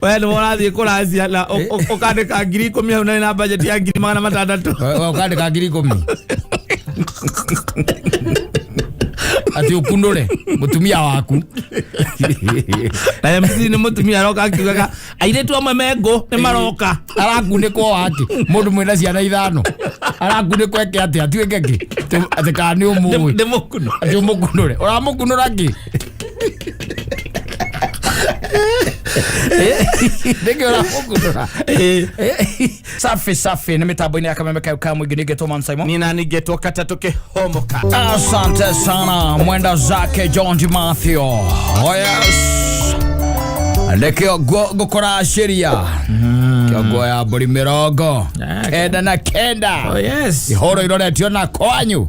Wewe ũrathiĩ kũracia na ũkandĩka 10,000 hau na budget ya 600,000. Ũkandĩka 10,000. Ati ukundure mutumia waku. Na MC ni mutumia aroka akiugaga airetu amwe mengo ni maroka. Arakundikwo wake. Mundu mwina ciana 5. Arakundikwo eke ati atuike ki. Ati ka ni umuwe. Ni mukuno. Ati umukundure. Uramukundura ki. Ndege uramukundura. Safi na mitambo-ini ya Kameme kama mwingine geto man Simon. Nina ni geto katatoke homoka. Asante sana mwenda zake John Di Mathio. Oh yes. Ndekio gukora sheria. Kiogo ya buri mirongo. Kenda na kenda. Oh yes. Ihoro iroretio na kwanyu.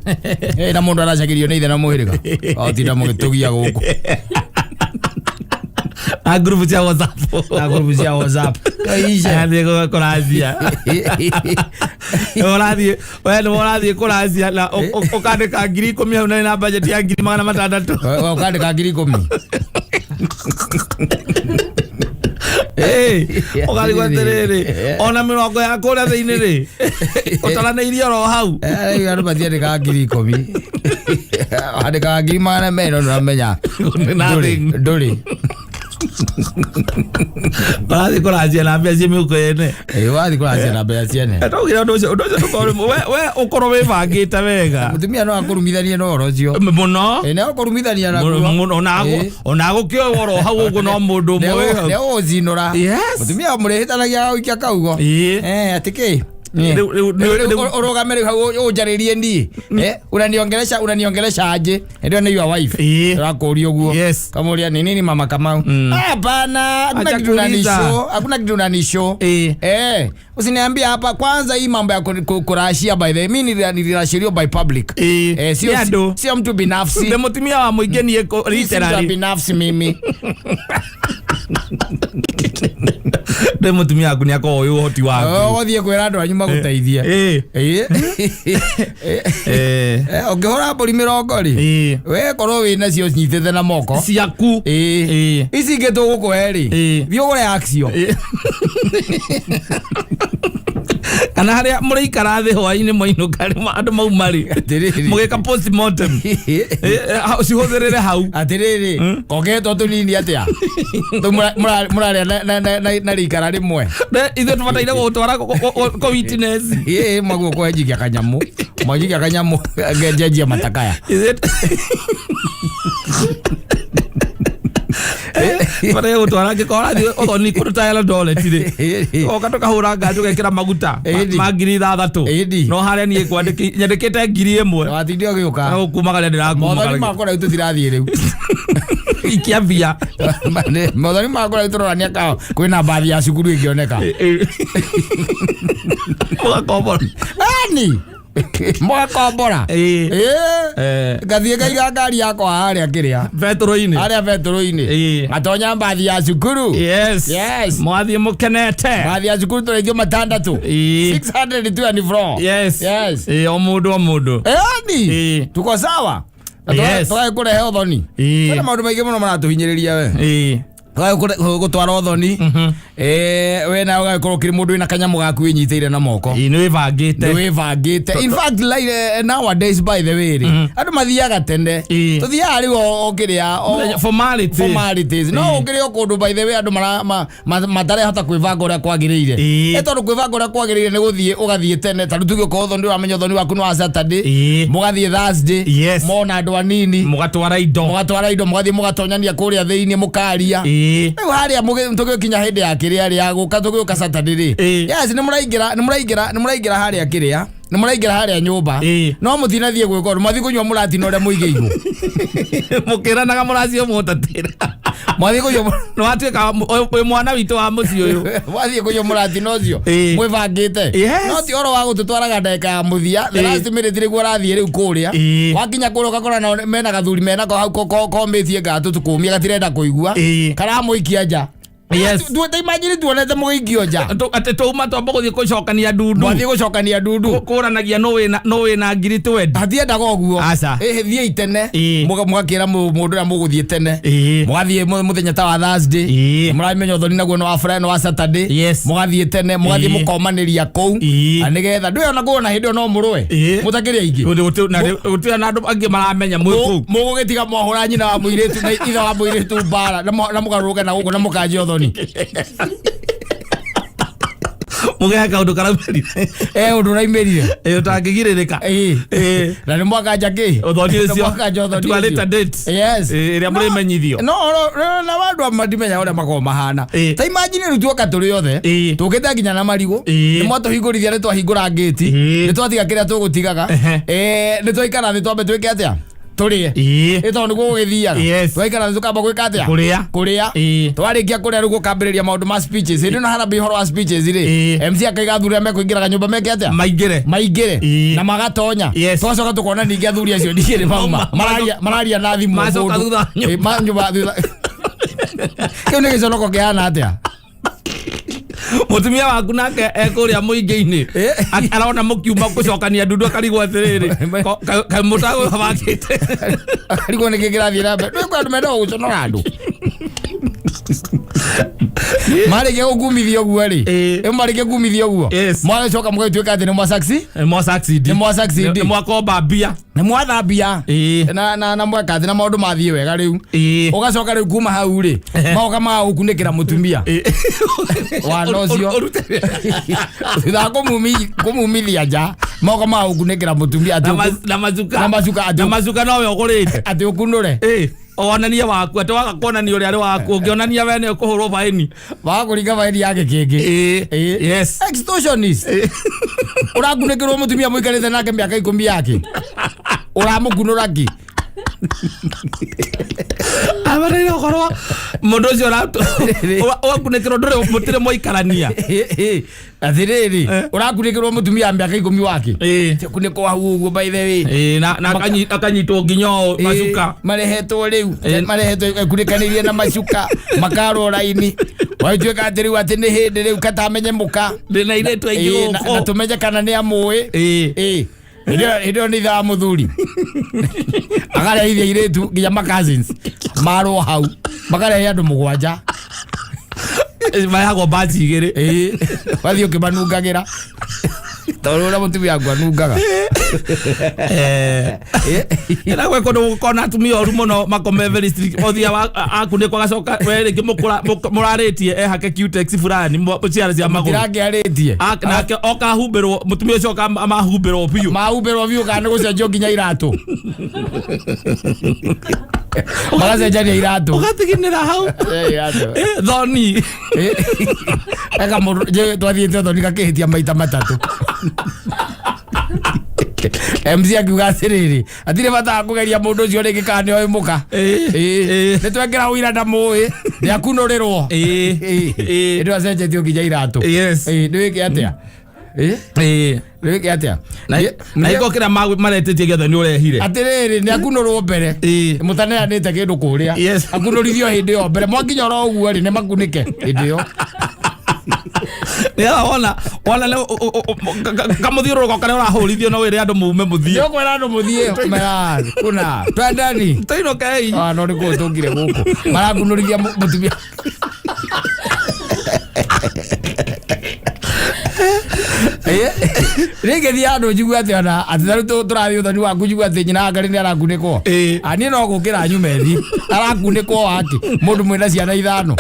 Na mundu aracagirio ni ithe na muhiriga. Otinda mugitugia guku. A grupo cia WhatsApp. Kaisha. Ndigo kũracia. Ũrathiĩ kũracia na ũkandĩka 10,000 hau na budget ya 600,000. Ũkandĩka 10,000. Ũkarigwo atĩrĩrĩ ona mĩrongo ya kũrĩa thĩinĩ rĩ ũtaranĩirie oro hau. Andũ matiandĩkaga 10,000. Andĩkaga 200,000 nũramenya ndũrĩ. Wathi kũracia na mbeca mĩhuko yene. Wathi kũracia na mbeca ciene. Ndũgira ũndũ ũcio we ũkorwo wĩbangĩte wega. Mutumia no akurumithanie no oro ũcio. Mũno. Ne akurumithania naguo. Ona gũkĩoya oro hau ũguo no mũndũ ũmwe. Ne ũzinũra. Mutumia mũrĩhĩtanagia gũikia kaugo. Atĩkĩ. Urogamere hau ujaririe ndi unaniongelesha aje ndio ni your wife rakori uguo kamuria ni nini mama Kamau hapana hakuna kitu unanisho usiniambia hapa kwanza hii mambo ya kurashia by the way mimi nilirashirio by public sio mtu binafsi ndio mutumia wa muingi ni literally binafsi mimi ndio mutumia waku ni ako uyu hoti waku othie kwira andu anyu magutaithia ungihora mburi mirongo ri we korwo wina cio nyitete na moko ciaku ici ngetu gukwe ri thio gure action kana haria murikara thi hwaini moinuka andu mau mari mugeka postmortem cihuthirire hau atiriri kogeto tunini atia murare na rikara rimwe ithe tubataire gutwara ko witness maguo kwenjikia kanyamu ngenjejia matakaya Pare utwara ngikora thi othoni kuruta yala dole tire okatoka hura ngaju gekira maguta magiri 3 no haria nie kwandiki nyandikite 1,000 watindio giuka ukuma kale ndiraku mothoni makora tutirathie riu ikiambia mothoni makora turorania kao kwina bathi ya cukuru ingioneka mugakombora ani mugakombora gathie gaiga ngari yakwa haria kiria vetro-ini atonya bathi ya cukuru mwathie mukenete bathi ya cukuru tureithio 600 624 o mundu ani tuko sawa tukae kurehe uthoni kana maundu maingi muno maratuhinyiriria we gutwara uthoni we na ugakorwo kiri mundu ina kanyamu gaku winyiteire na moko ni wibangite in fact like nowadays by the way andu mathiaga tende tuthiaga riu okiria formalities no ukiria kundu by the way andu matare hata kwivanga uria kwagiriire tondu kwivanga uria kwagiriire ni guthie ugathie tene tondu tuge ko uthoni uramenya uthoni waku ni wa Saturday mugathie Thursday mona andu anini mugatwara indo mugathie mugatonyania kuria thiini mukaria haria tugikinya hindi ya kiria ria guka tugiuka Saturday yes ni muraingira haria kiria ni muraingira haria nyumba no muthinathie gwiko muthi kunywa muratina uria muigeigo mukiranaga muracio mutatira muthi kunywa no atuika mwana witu wa muci uyu wathie kunywa muratina ucio mwibangite no ti oro wa gututwaraga ndeka ya muthia the last minute riguo rathie riu kuria wakinya kuria ukakora na mena gathuri mena ko hau komitie ngatu tukumia gatirenda kuigua kana muikia nja Yes. Tu imagine tuonete mugeikio nja. Ate tuma twamba guthie gucokania ndundu. Mwathie gucokania ndundu. Kuranagia no wina ngiri twendi. Hathiendaga uguo. Aca. Thie itene. Mugakira mundu na muguthie tene. Mugathie muthenya ta wa Thursday. Muramenya uthoni naguo no wa Friday no wa Saturday. Mugathie tene, mugathie mukomaniria kou. Anigetha ndwe ona kuona hindi no murwe. Mutakiria ingi. Gutira na andu angi maramenya mwi kou. Mugugitiga mohura nyina wa muiretu na itha wa muiretu bara na mugaruka na guku na mukanjia uthoni. Mugea kaundu karameri undu raimerire utangigiririka na ni mwaka njaki uthoni ucio twaleta date iria murimenyithio no na wandu amadimenya uria mako mahana ta imagine rutuoka turi othe tukite nginya na marigu ni mwatuhingurithia ni twahingura gate ni twatiga kiria tugutigaga ni twaikara thi twambe twike atia turie ito ni gugithiaga twaikara tukamba gwika atia kuria twarikia kuria rugo kambiriria maundu ma speeches ndio na hana bihoro wa speeches ri MC akaiga thuri ame kuingira nyumba meke atia maigire na magatonya twacoka tukona ningi athuri acio ndigire mauma mararia na thimu macoka thutha nyumba kiu ni giconoko kiana atia mutumia waku nake ekuria muingi-ini arona mukiuma gucokania ndundu akarigwo atiriri kamutago wakite akarigwo ni kingirathie na mbere ndwe andu menda guconora andu marike gugumithia uguo ri marike gugumithia uguo mwacoka mugatuika ati ni mwa mwakomba mbia ni mwathambia na mwakathi na maundu mathie wega riu ugacoka riu kuma hau ri maoka ma ukunikira mutumia wanocio thutha kumumithia nja maoka ma ukunikira mutumia na macuka nowe ugurite ati ukunure onania waku ati waga kuonania uria ari waku ungionania wene ukuhurwo faini wakuringa faini yake kingi yes extortionist urakunikirwo mutumia muikarite nake miaka 10 yake uramukunura ki abarira korwa mundu ucio urakunikirwo ndure mutire moikarania athiriri urakunikirwo mutumia miaka 10 wake kuniko hau uguo by the way na akanyitwo nginyo macuka marehetwo riu marehetwo kunikanirie na macuka makaro raini waituika ati riu ati ni hindi riu katamenye muka ndina iretu aingi guko na tumenye kana ni amui ndio ni tha muthuri agarehithia iretu nginya ma cousins maro hau magarehe andu mugwanja mayagwo baji igiri wathio kimanungagira tawora mutumia ngwanungaga ina gwe kono kona atumia oru muno makome very strict othia akune kwa gacoka were kimukura muraritie hake cutex fulani muciara cia maguru ndirage aritie nake oka humbirwo mutumia ucio ka mahumbirwo biu kana gucenjio nginya iratu magacenjania iratu ugatiginira hau thoni ega mundu je twathiete thoni gakihitia maita matatu MC akiuga atiriri atire bata kugeria mundu ucio ringi kana oy muka ni twengera wira ndamui ni akunurirwo ndio acenjetio nginya iratu ndwike atia ndwike atia na igokira maretetie getha ni urehire atiriri ni akunurwo mbere mutaneanite kindu kuria akunurithio hindi yo mbere mwakinya ro uguo ri ni makunike hindi yo ya ona le kamuthiuro kokare urahurithio no wire andu muume muthie yo kwera andu muthie mara kuna twendani toino kai no ni ko tungire guku marakunurithia mutumia rege dia andu njigua ati ona ati turathi uthoni waku njigua ati nyina ngari ni arakuniko ani no gukira nyumethi arakuniko waki mundu mwina ciana 5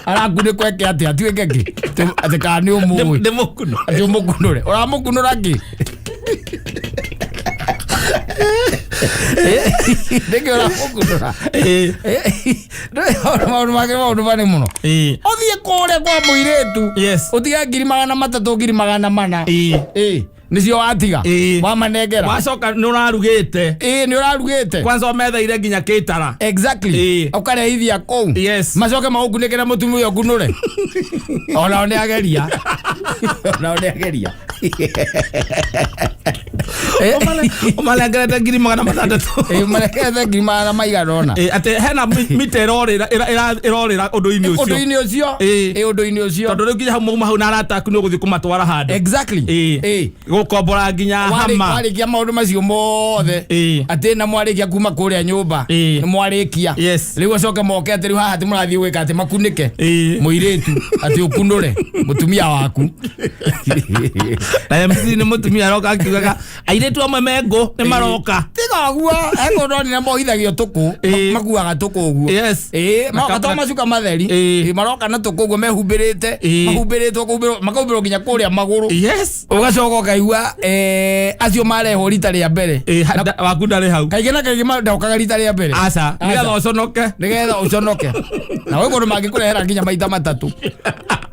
arakuniko eke ati atuike ki ati kani umui ndemukuno ati umukunure uramukunura ki ndege uramukunura maundu mani muno uthie kuria kwa muiretu utiga 300,000 nicio watiga wamanengera wacoka ni urarugite ni urarugite kwanza ometheire nginya kitara exactly ukarehithia kou macoke magukunikire mutumia uyo ngunure ona ni ageria Omale ngerete ngiri magana matandatũ. Omale ngerete ngiri magana maiganona. Ate hena mita ĩrorĩra ũndũ-inĩ ũcio. Ũndũ-inĩ ũcio. Ũndũ-inĩ ũcio. Tondũ rĩu nginya hau na arata aku nĩ ũgũthiĩ kũmatwara handũ. Exactly. Gũkombora nginya hama. Warĩkia maũndũ macio mothe. Atĩ na mwarĩkia kuma kũrĩa nyũmba. Nĩ mwarĩkia. Rĩu acoke moke atĩ rĩu haha mũrathiĩ gwĩka atĩ makunĩke. Mũirĩtu atĩ ũkunũre mũtumia waku. Na MC nĩ mũtumia aroka akiugaga airĩtu amwe mengũ nĩ maroka. Tiga ũguo ekũndoni nĩ mohithagio tũkũ makuaga tũkũ ũguo. Maroka to macuka matheri. Maroka na tũkũ ũguo mehumbĩrĩte. Mahumbĩrĩtwo makaumbĩrwo nginya kũrĩa magũrũ. Ũgacoka ũkaigua acio marehwo rita rĩa mbere. Waku ndarĩ hau. Kaingĩ na kaingĩ ndokaga rita rĩa mbere. Aca nĩgetha ũconoke. Nĩgetha ũconoke. Na we mũndũ mangĩkũrehera nginya maita matatũ.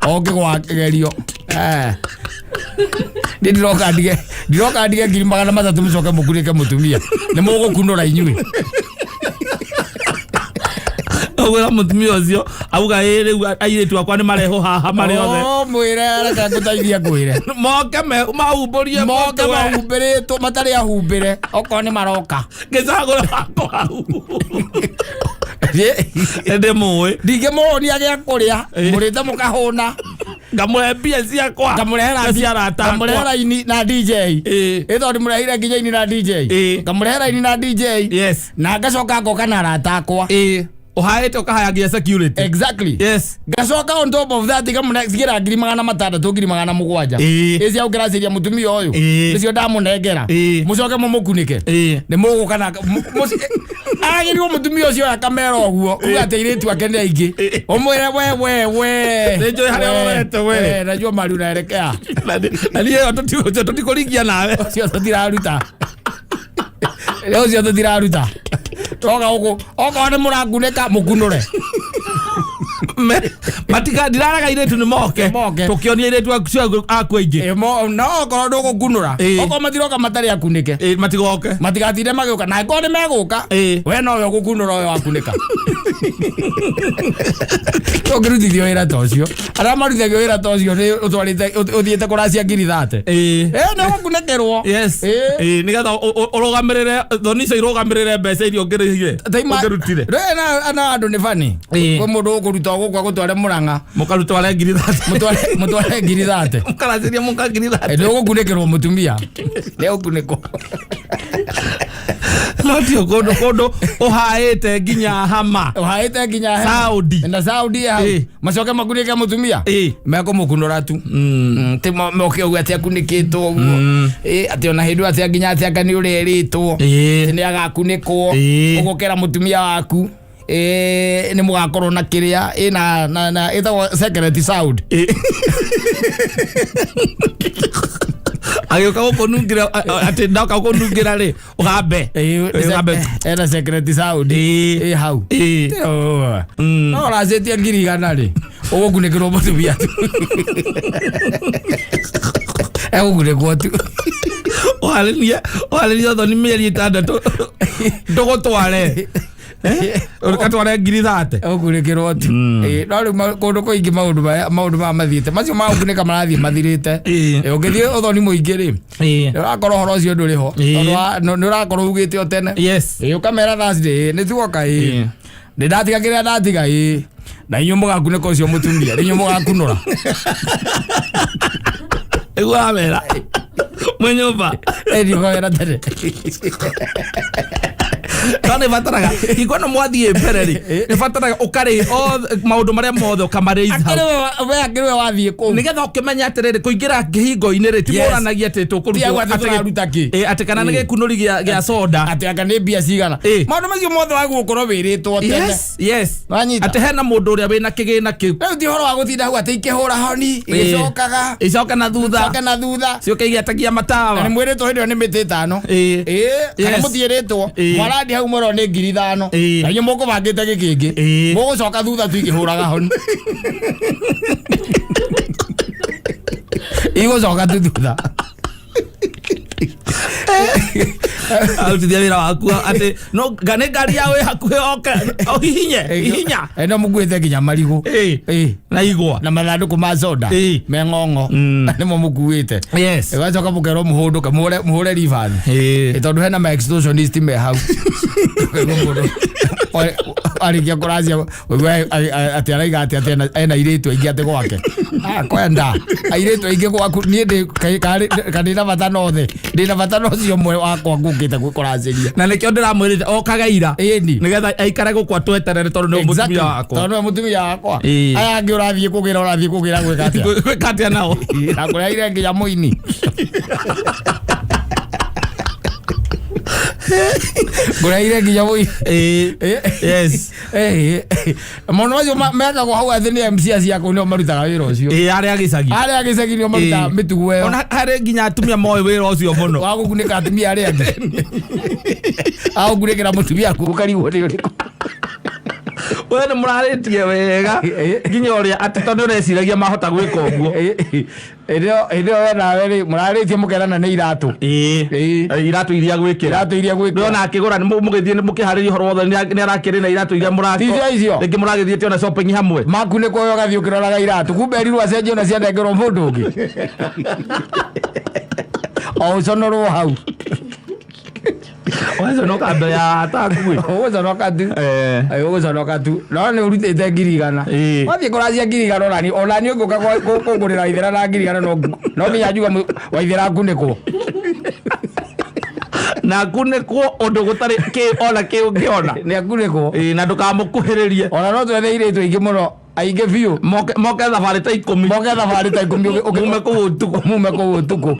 Ũngĩgwa kĩgerio. Ndiroka ndige ngiri magana matatũ mũcoke mũkunĩke mũtumia. Nĩ mũgũkunũra inyuĩ. Ogwera mũtumia ũcio auga rĩu airĩtu akwa nĩ marehwo haha marĩ othe. Mwĩre reka ngũteithie ngwĩre. Moke mahumbũrie moke mahumbĩrĩtwo matarĩ ahumbĩre okorwo nĩ maroka. Ngĩcagũra hakwa hau. Ndĩmũĩ. Ndingĩmũhũnia gĩa kũrĩa mũrĩte mũkahũna. Ngamũrehe mbia ciakwa. Ngamũrehe raini na DJ. Ĩtho ndĩmũrehire nginya ini na DJ. Ngamũrehe raini na DJ. Na ngacoka ngoka na arata akwa. Uhaĩte ũkahaya nginya security. Exactly. Ngacoka on top of that ngamũnengera ngiri magana matandatũ ngiri magana mũgwanja. Ĩci au ngĩracĩria mũtumia ũyũ. Nĩcio ndamũnengera. Mũcoke mũmũkunĩke. Nĩ mũgũka na agĩrĩirwo mũtumia ũcio akamera ũguo. Uga atĩ airĩtu ake nĩ aingĩ. Ũmwĩre we. Nĩnjũĩ harĩa ũrorete we. Najua mali unaelekea. Na niĩ tũtikũringia nawe. Ũcio tũtiraruta. Ũcio tũtiraruta. Toga huko okorwo nĩ mũrangunĩka mũkunũre. Matika ndiraraga airĩtu nĩ moke tũkĩonia airĩtu aku aingĩ. No okorwo ndũgũkunũra okorwo matiroka matarĩ akunĩke matigoke matigatinde magĩũka na angĩkorwo nĩ megũka we nowe ũgũkunũra ũyũ wakunĩka. Tũngĩrutithio wĩra ta ũcio arĩa marutithagio wĩra ta ũcio ũthiĩte kũracia ngiri 30. Nĩ ũgũkunĩkĩrwo. Nĩgetha ũrũgamĩrĩre thoni icio irũgamĩrĩre mbeca iria ũngĩrutire. Na andũ nĩ bani kwĩ mũndũ ũkũruta gũkũ agũtware Mũrang'a mũkarutware ngiri 30. mũtware ngiri 30. Mũkaracĩria mũka ngiri 30. Nĩ ũgũkunĩkĩrwo mũtumia. Nĩ ũgũkunĩkwo. No tio kũndũ ũhaĩte nginya hama. Ũhaĩte nginya hama. Saudi. Na Saudi hau. Macoke makunĩke mũtumia. Mekũmũkunũra tu. Ti moke ũguo atĩ akunĩkĩtwo ũguo. Atĩ ona hĩndĩ atĩ nginya atĩ anga nĩ ũrerĩtwo. Nĩ agakunĩkwo. Ũgũkera mũtumia waku. Nĩ mũgakorwo na kĩrĩa na ĩtagwo secret sound. Agĩũka gũkũnungĩra atĩ ndoka gũkũnungĩra rĩ ũgambe. Ena secret sound hau. No ũracĩtie ngiri 100 rĩ ũgũkunĩkĩrwo mũtumia tu. Ũgũkunĩkwo tu. Ũharĩria thoni mĩeri 6 ndũgũtware. Ũrĩkatware ngiri 30. Ũgũkunĩkĩrwo tu. No rĩu kũndũ kũingĩ maũndũ maya mathiĩte macio ma gũkunĩka marathiĩ mathirĩte. Ũngĩthiĩ ũthoni mũingĩ rĩ nĩ ũrakorwo ũhoro ũcio ndũrĩ ho nĩ ũrakorwo ugĩte o tene. Ũkamera Thursday nĩ tuoka nĩ ndatiga kĩrĩa ndatiga na inyuĩ mũgakunĩka ũcio mũtumia inyuĩ mũgakunũra. Ĩguo wamera mwĩ nyũmba ndiũkawĩra tene. Nĩ bataraga ikono mwathiĩ mbere rĩ nĩ bataraga ũkarĩ maũndũ marĩa mothe ũkamarĩiza hau. We akĩrĩwe wathiĩ kũu nĩgetha ũkĩmenya atĩrĩrĩ kũingĩra kĩhingo-inĩ rĩ ti mũranagia atĩ tũkũrutwo atĩ kana nĩ gĩkunũri gĩa soda atĩ anga nĩ mbia cigana. Maũndũ macio mothe wagũkorwo wĩrĩtwo tene. Atĩ hena mũndũ ũrĩa wĩna kĩgĩna kĩu. Rĩu ti ũhoro wa gũtinda hau atĩ ikĩhũra honi ĩcoka na thutha ciũke igĩatagia matawa. Na nĩ mwĩrĩtwo hĩndĩ ĩyo nĩ mĩtĩ 5 kana mũtiĩrĩtwo mwarandi hau mũro nĩ ngiri 5 na inyuĩ mũkũbangĩte gĩkĩngĩ mũgũcoka thutha tu ikĩhũraga honi. Igũcoka tu thutha. Autithia wira waku ati no gane ngari yawe hakuhe o hihinya eno mukuite nginya marigu na igwa na mathanduku ma soda meng'ong'o nimo mukuite igacoka mukerwo muhunduke muhure ribani tondu hena ma extortionist me hau arikia kuracia ati araiga ati ena iritu aingi ati gwake kwenda iritu aingi gwaku nie ndina bata nothe ndina bata nocio mwe wakwa ngukite gwikuraciria na nikio ndiramwirite okaga ira nigetha aikare gukwa tweterere tondu no mutumia wakwa tondu mutumia wakwa aya angi urathie kugira gwika atia nao na kuria ire nginya muini Guraire nginya muini yes mono acio meka go hau athini MC acia ko no marutaga wira ucio aria gicagi no maruta mitugu yo ona hari nginya atumia moyo wira ucio muno wa gukunika atumia aria angi au gurekera mutumia ku kariwo ri uriku wena muraritie wega nginya uria ati tondu reciragia mahota gwika uguo Edo wena weri muraritie mukerana ni iratu iratu iria gwikira ndona akigura mugithie mukihariria horo wothe ni arakiri na iratu iria murakira ringi muragithie ona shopping hamwe maku ni koyo gathio kiroraga iratu kumbe rirwa cenjio na ciandengerwo mundu ungi o sonoro hau Ozo no kando ya takui. Ozo no kadu. Ozo no kadu. No ni urutete ngirigana. Wathie kuracia ngirigana onani nguka kugurira ithera na ngirigana no nginya njuga waithera kuniko. Na kuniko undu gutari ki ona ki ungiona. Ni kuniko. Na ndukamukuhiririe. Ona no twethe iritu ingi muno. Aige biu moke thabari ta 10 moke thabari ta 10 mume ku utuku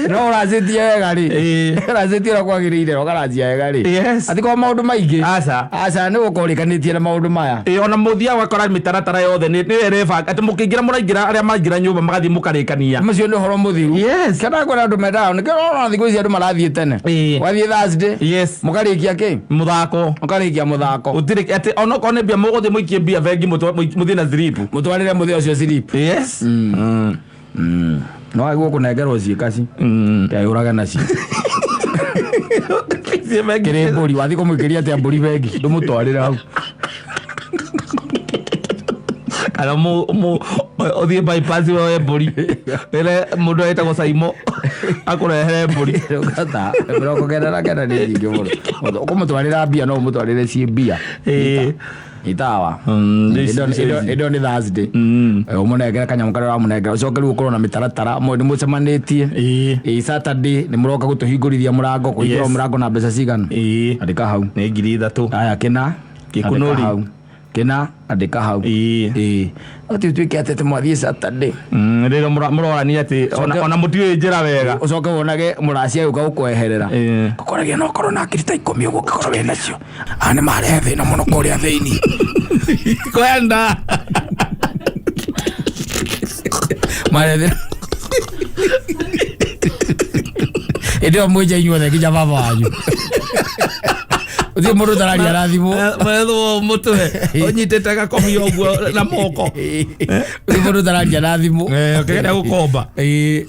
no razitie wega ri razitie ro kwagirire ro garajia wega ri ati ko maundu maingi aca ni gukorikanitie na maundu maya ona muthia wakora mitaratara yothe ni reba ati mukingira muraingira aria mangira nyumba magathi mukarikania macio ni horo muthiru kana kwena andu medao ni kero thiku ici andu marathie tene wathie Thursday mukarikia ki muthako mukarikia muthako utiri ati ona kone bia muguthi muikie bia vengi muthie na slip mutwarire muthia ucio slip no aguo kunengerwo ciikaci yuraga nacio kiri mburi wathi kumuikiria atia mburi bengi ndumutwarire hau kana othie bypass we mburi ele mundu etagwo Saimo akurehere mburi gata biroko kenda ni nyingi muno ukumutwarira mbia no umutwarire cie mbia itawa ido ni Thursday umunegera kanyamu kare wa munegera ucoke riu ukorwo na mitaratara mwe ni mucemanitie Saturday ni muroka gutuhingurithia murango kuhingura murango na mbeca cigana andika hau ni 3,000 aya kina gikunuri kina andika hau ati twike atete mwathie Saturday rero murorani ati ona mutiwe njira wega ucoke wonage muracia yuka gukweherera gukoragia no korwo na kirita 10 uguo korwo we nacio ane mare thina muno kuria thiini kwenda mare thina ndio mmoja inyuothe nginya baba wanyu uthi mundu tararia rathimo mwetho mutwe onyitete gakomio guo na moko uthi mundu tararia rathimo okenda gukomba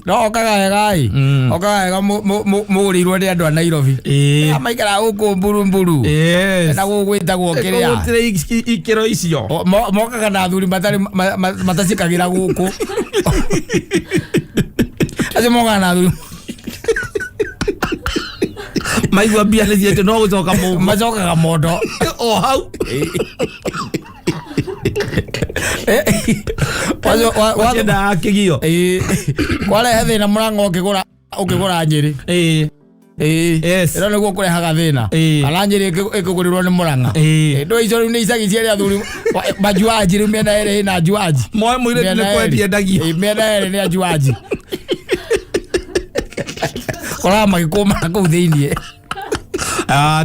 no okaga wega mugurirwo ni andu a Nairobi amaikara guku mburu na gugwitagwo kiria gutire ikiro icio mokaga na athuri matacikagira guku acio mokaga na athuri maigua mbia nĩ thiĩte no gũcoka mũndũ macokaga mondo o hau waciendaga kĩgio kwarehe thĩna mũrango ũkĩgũra Njĩrĩ ĩno nĩguo kũrehaga thĩna kana Njĩrĩ ĩkĩgũrĩrwo nĩ Mũrang'a ndũ icio rĩu nĩ icagi ciarĩ athuri majuaji rĩu mĩena ĩrĩ ĩna juaji moe mũirĩtu nĩ kwendia ndagio mĩena ĩrĩ nĩ ajuaji kora magikoma kũu thĩinĩ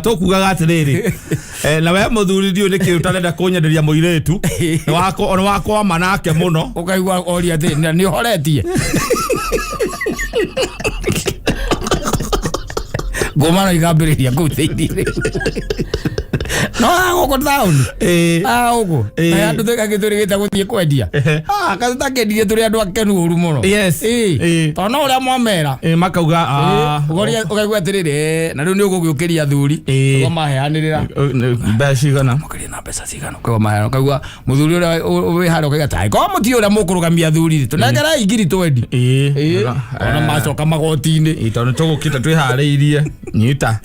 tukugaga atiriri na we muthuri ndio niki utarenda kunyenderia muiretu ni wakwa manake muno ukaigua oria thi ni horetie ngoma no igambiriria kũu thĩinĩ Gũkũ town gũkũ andũ tũgagĩtũrĩgĩte gũthiĩ kwendia katũtakendithie tũrĩ andũ akenu ũru mũno tondũ no ũrĩa mwamera makauga ũkaigua atĩrĩrĩ na rĩu nĩ ũgũgĩũkĩria athuri maheanĩrĩra mbeca cigana mũkĩria na mbeca cigana ũkaigua mũthuri ũrĩa wĩ harĩa ũkaiga ta korwo mũtiĩ ũrĩa mũkũrũgamia athuri tũnengerai ngiri 20 ona macoka magoti-inĩ tondũ tũgũkĩte twĩharĩirie nyita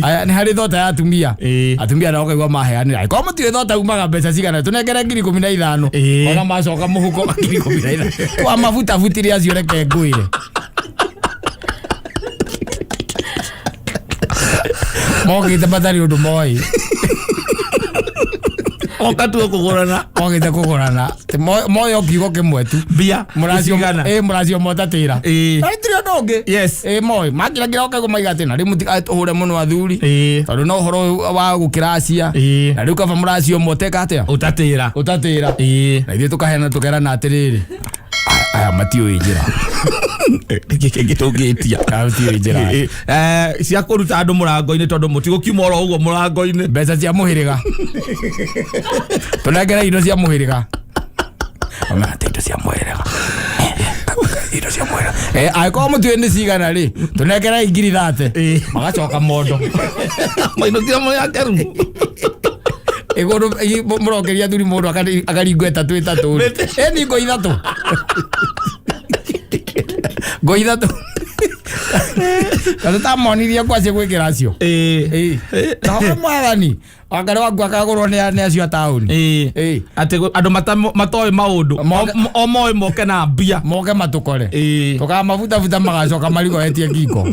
aya nĩ harĩ thota ya atumia nao ũkaigua maheanĩra korwo mũtiĩ thota umaga mbeca cigana tũnengere ngiri 15 ona macoka mũhuko ngiri 15 twa mabuta butire acio reke ngwĩre mogĩte matarĩ ũndũ moĩ okatu kugurana mogĩte kugurana moyo kiugo kĩmwe tu bia mũracio motatĩra tũrĩ ũndũ ũngĩ moĩ makĩragira ũkaigua maiga atĩ na rĩu mũtikahũre mũno athuri tondũ no ũhoro wa gũkĩracia na rĩu kaba mũracio moteka atĩa ũtatĩra na ithuĩ tũkaheana tũkerana atĩrĩrĩ aya matiũĩ njĩra gĩkĩ tũngĩtia cia kũruta andũ mũrango-inĩ tondũ mũtigũkiuma oro ũguo mũrango-inĩ mbeca cia mũhĩrĩga tũnengere indo cia mũhĩrĩga indo cia mũhĩrĩga angĩkorwo mũtiũĩ nĩ cigana rĩ tũnengere ngiri 30 magacoka mondo mainũkire mũyakeru igũrũ mũrokeria thuri mũndũ akaringwo 3 ĩni ngo 3 ngo 3 kana tamonirie kwacie gwĩkĩra cio na mwathani Wangari waku akagũrwo nĩ acio a taũni atĩ andũ matoĩ maũndũ o moĩ moke na mbia moke matũkore tũkamabuta magacoka marigo etie ngingo